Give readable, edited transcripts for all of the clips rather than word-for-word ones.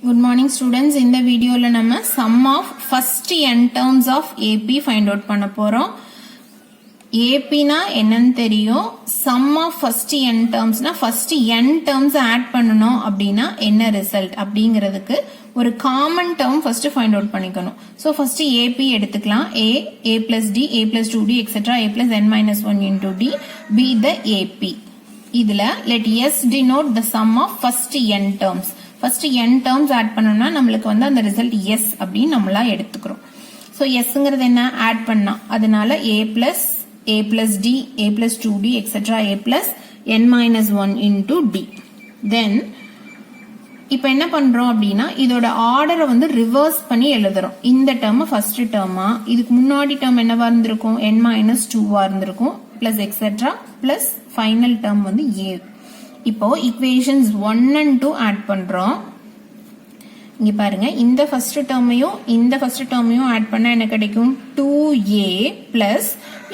Good morning students. In the video la nama sum of first n terms of AP find out பண்ண போறோம். AP na என்னன்னு தெரியும். Sum of first n terms na first n terms add பண்ணனும் அப்படினா என்ன result அப்படிங்கிறதுக்கு ஒரு common term first find out பண்ணிக்கணும். So first AP எடுத்துக்கலாம். A plus D, A plus 2D, etc. A plus n minus 1 into D be the AP. இதுல let S denote the sum of first n terms. First n terms add பண்ணோம்னா நம்மளுக்கு வந்து அந்த result s அப்படின்னு நம்மளா எடுத்துக்கிறோம். So எஸ்ங்கிறது என்ன add பண்ணா அதனால a plus d, a plus 2d, etc. a plus n minus 1 into d. Then இப்போ என்ன பண்றோம் அப்படின்னா இதோட ஆர்டரை வந்து ரிவர்ஸ் பண்ணி எழுதுறோம். இந்த டேர்ம் ஃபர்ஸ்ட் டேர்மா இதுக்கு முன்னாடி டேர்ம் என்னவா இருந்திருக்கும் n minus 2வா இருந்திருக்கும் plus etc. plus final term வந்து a. இப்போ equations 1 and 2 add பண்றோம். இங்க பாருங்க இந்த ஃபர்ஸ்ட் டேர்மையும் add பண்ணா என்ன கிடைக்கும் 2a plus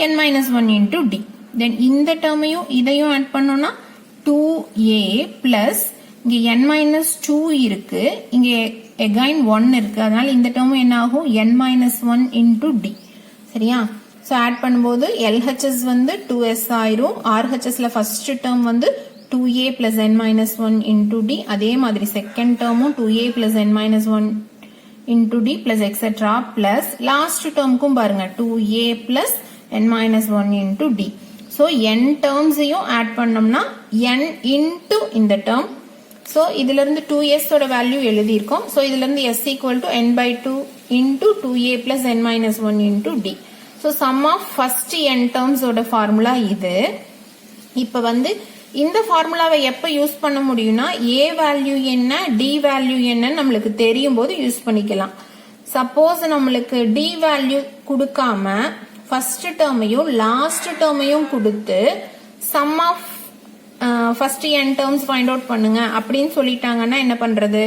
n minus 1 into d. then இந்த டேர்மையும் இதையும் add பண்ணோம்னா 2a plus இங்க n minus 2 இருக்கு இங்க again 1 இருக்கு அதனால இந்த டேர்மும் என்ன ஆகும் n minus 1 into d. சரியா சோ add பண்ணும்போது LHS வந்து 2s ஆயிரும். RHSல ஃபர்ஸ்ட் டேர்ம் வந்து 2a plus n minus 1 into d. அதே மாதிரி second டேர்மும் 2a plus n minus 1 into d plus etc. plus last டேர்முக்கும் பாருங்க 2a plus n minus 1 into d. so n டேர்ம்ஸையும் add பண்ணோம்னா n into இந்த term. so இதுல இருந்து 2s ஓட வேல்யூ எழுதி இருக்கோம். so இதுல இருந்து s equal to n by 2 into 2a plus n minus 1 into d. so sum of first n terms ஓட ஃபார்முலா இது. இப்ப வந்து இந்த ஃபார்முலாவை எப்ப யூஸ் பண்ண முடியும்னா a வேல்யூ என்ன d வேல்யூ என்ன நம்மளுக்கு தெரியும் போது யூஸ் பண்ணிக்கலாம். சப்போஸ் நம்மளுக்கு d வேல்யூ கொடுக்காம ஃபர்ஸ்ட் டேர்மையும் லாஸ்ட் டேர்மையும் கொடுத்து sum of first n terms find out பண்ணுங்க அப்படின்னு சொல்லிட்டாங்கன்னா என்ன பண்றது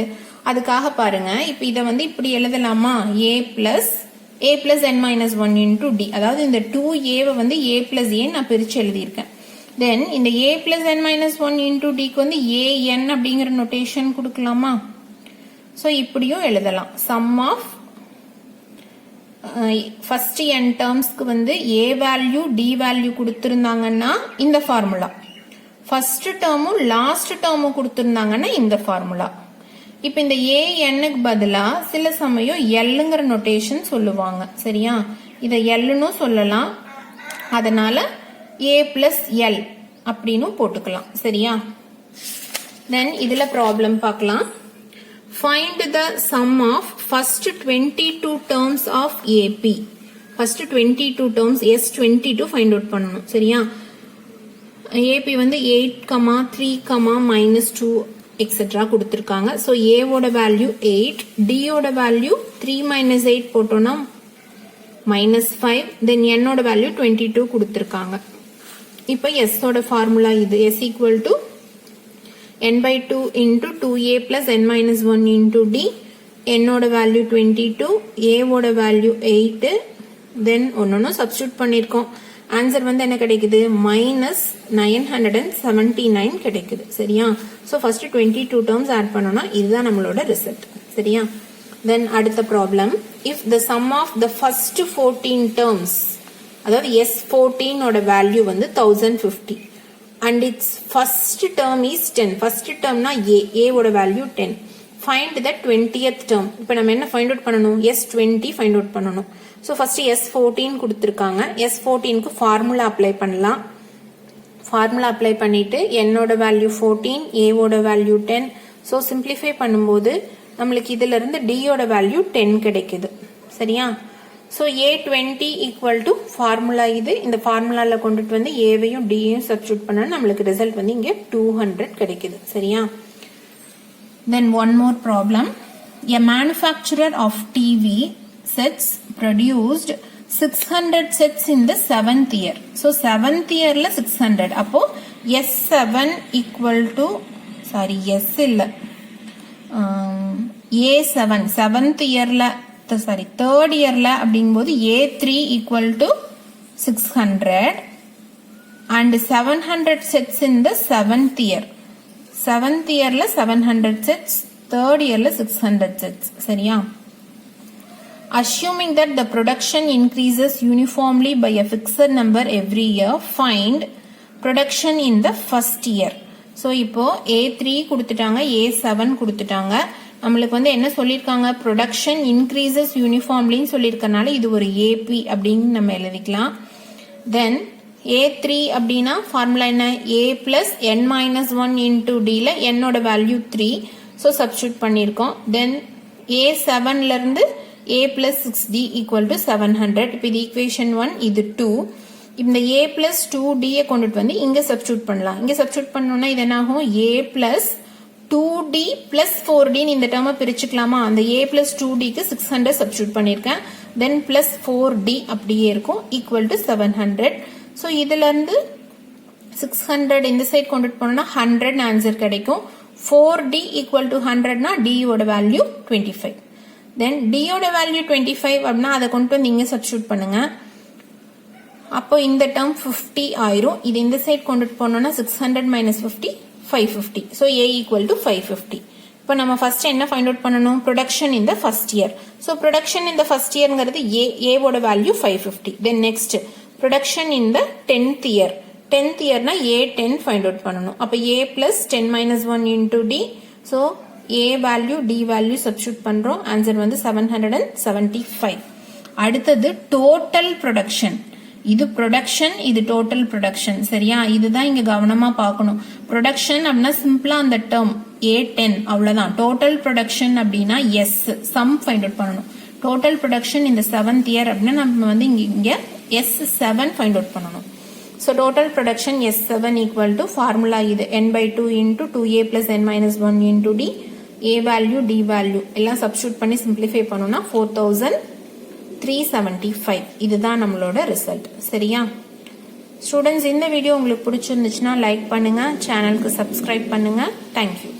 அதுக்காக பாருங்க இப்ப இத வந்து இப்படி எழுதலாமா a plus n minus 1 into d. அதாவது இந்த 2a வந்து a plus a நான் பிரிச்சு எழுதியிருக்கேன். then இந்த a plus n minus 1 into d க்கு வந்து an அப்படிங்கிற நோட்டேஷன் கொடுக்கலாமா. so இப்படியும் எழுதலாம் sum of first n termsக்கு வந்து a value d value கொடுத்திருந்தாங்கன்னா இந்த ஃபார்முலா ஃபர்ஸ்ட் டேர்மும் லாஸ்ட் டேர்மும் கொடுத்திருந்தாங்கன்னா இந்த ஃபார்முலா. இப்ப இந்த க்கு பதிலா சில சமயம் எல்லுங்கிற நோட்டேஷன் சொல்லுவாங்க. சரியா இத எல்லுன்னு சொல்லலாம் அதனால a plus l அப்படின்னு போட்டுக்கலாம். சரியா then இதுல ப்ராப்ளம் பார்க்கலாம். find the sum of first 22 terms of AP. first 22 terms S22 find out பண்ணனும். சரியா AP வந்து 8, 3, minus 2 etc. கொடுத்திருக்காங்க. so A ஓட வேல்யூ 8, D ஓட வேல்யூ 3 minus 8 போட்டோம்னா minus 5, then N ஓட வேல்யூ 22 கொடுத்திருக்காங்க. இப்ப S ஓட ஃபார்முலா இது S equal to n by 2 into 2a plus n minus 1 into d. N ஓட வேல்யூ 22, A ஓட வேல்யூ 8, then ஒன்னொன்னு சப்ஸ்டிட்யூட் பண்ணிருக்கோம். ஆன்சர் வந்து என்ன கிடைக்குது minus 979 கிடைக்குது. சரியா so first 22 terms add பண்ணோம்னா இதுதான் நம்மளோட ரிசல்ட். சரியா then அடுத்த problem if the sum of the first 14 terms அதாவது S14 ஓட வேல்யூ வந்து 1050 and its first term is 10. first termனா A ஓட value 10. find the 20th term. இப்போ நம்ம என்ன find out பண்ணனும் S20 find out பண்ணனும். so first S14 கொடுத்திருக்காங்க. S14 க்கு ஃபார்முலா அப்ளை பண்ணலாம். ஃபார்முலா அப்ளை பண்ணிட்டு n ஓட வேல்யூ 14, A ஓட வேல்யூ 10. so simplify பண்ணும்போது நம்மளுக்கு இதில இருந்து D ஓட வேல்யூ 10 கிடைக்குது. சரியா so A20 equal to formula இது. இந்த ஃபார்முலால கொண்டுட்டு வந்து Aவையும் Dயையும் சப்ஸ்டிட்யூட் பண்ணா நம்மளுக்கு ரிசல்ட் வந்து இங்க 200 கிடைக்குது. சரியா then one more problem. A manufacturer of TV sets produced 600 sets in the 7th year. so 7th yearல 600 அப்போ S7 equal to S இல்ல A7 7th yearல third yearல அப்படிங்கும்போது A3 equal to 600 and 700 sets in the 7th year. 7th yearல 700 sets, third yearல 600 sets சரியா. Assuming that the production increases uniformly by a fixed number every year, find production in the first year. So இப்போ A3 கொடுத்துட்டாங்க, A7 கொடுத்துட்டாங்க. நம்மளுக்கு வந்து என்ன சொல்லிருக்காங்க, production increases uniformly சொல்லிருக்கனால இது ஒரு AP அப்படின்னு நம்ம எழுதிக்கலாம். Then A3 அப்படின்னா ஃபார்முலா என்ன, A plus n minus 1 into D ல n ஓட வேல்யூ 3, so substitute பண்ணிருக்கோம். Then A7ல இருந்து A plus 6D equal to 700. இப்போ இது equation 1, இது 2. இந்த A plus 2D கொண்டுட்டு வந்து இங்க substitute பண்ணலாம். இங்க substitute பண்ணோம்னா இது என்ன ஆகும், A plus 2D plus 4D இந்த டேர்மை பிரிச்சுக்கலாமா. அந்த A plus 2Dக்கு 600 substitute பண்ணிருக்கேன். Then plus 4D அப்படியே இருக்கும் equal to 700. So இதுல இருந்து 600 இந்த சைடு கொண்டுட்டு போனோம்னா 100 ஆன்சர் கிடைக்கும். 4D equal to 100 னா D ஓட வேல்யூ 25. Then D ஓட வேல்யூ 25 அப்படின்னா அதை கொண்டு வந்து இங்க சப்ஸ்டிட்யூட் பண்ணுங்க. அப்போ இந்த டேர்ம் 50 ஆயிரும். இது இந்த சைடு கொண்டுட்டு போனோம்னா 600 minus 50 550. So A equal to 550. இப்போ நம்ம ஃபர்ஸ்ட் என்ன ஃபைண்ட் அவுட் பண்ணணும், production in the first year. So production in the first இயர்ங்கிறது A ஓட value 550. Then next production in the 10th year. 10th இயர்னா A10 ஃபைண்ட் அவுட் பண்ணணும். அப்போ A plus 10 minus 1 into D. ஸோ A value D value substitute பண்றோம். Answer வந்து 775. அடுத்தது total production. இது ப்ரொடக்ஷன், இது டோட்டல் ப்ரொடக்ஷன் சரியா. இதுதான் இங்க கவனமா பார்க்கணும். ப்ரொடக்ஷன் அப்படின்னா சிம்பிளா அந்த டேர்ம் A10 அவ்வளவுதான். டோட்டல் ப்ரொடக்ஷன் அப்படின்னா S சம் ஃபைண்ட் அவுட் பண்ணணும். டோட்டல் ப்ரொடக்ஷன் இந்த 7th இயர் அப்படின்னா நம்ம வந்து இங்க S7 ஃபைண்ட் அவுட் பண்ணணும். So total production S7 equal to formula இது n/2 into 2A plus n minus 1 into D. A value D value எல்லாம் substitute பண்ணி simplify பண்ணோம்னா 4375. இதுதான் நம்மளோட ரிசல்ட் சரியா. ஸ்டூடெண்ட்ஸ் இந்த வீடியோ உங்களுக்கு பிடிச்சிருந்துச்சுன்னா லைக் பண்ணுங்க, சேனலுக்கு சப்ஸ்கிரைப் பண்ணுங்க. தேங்க்யூ.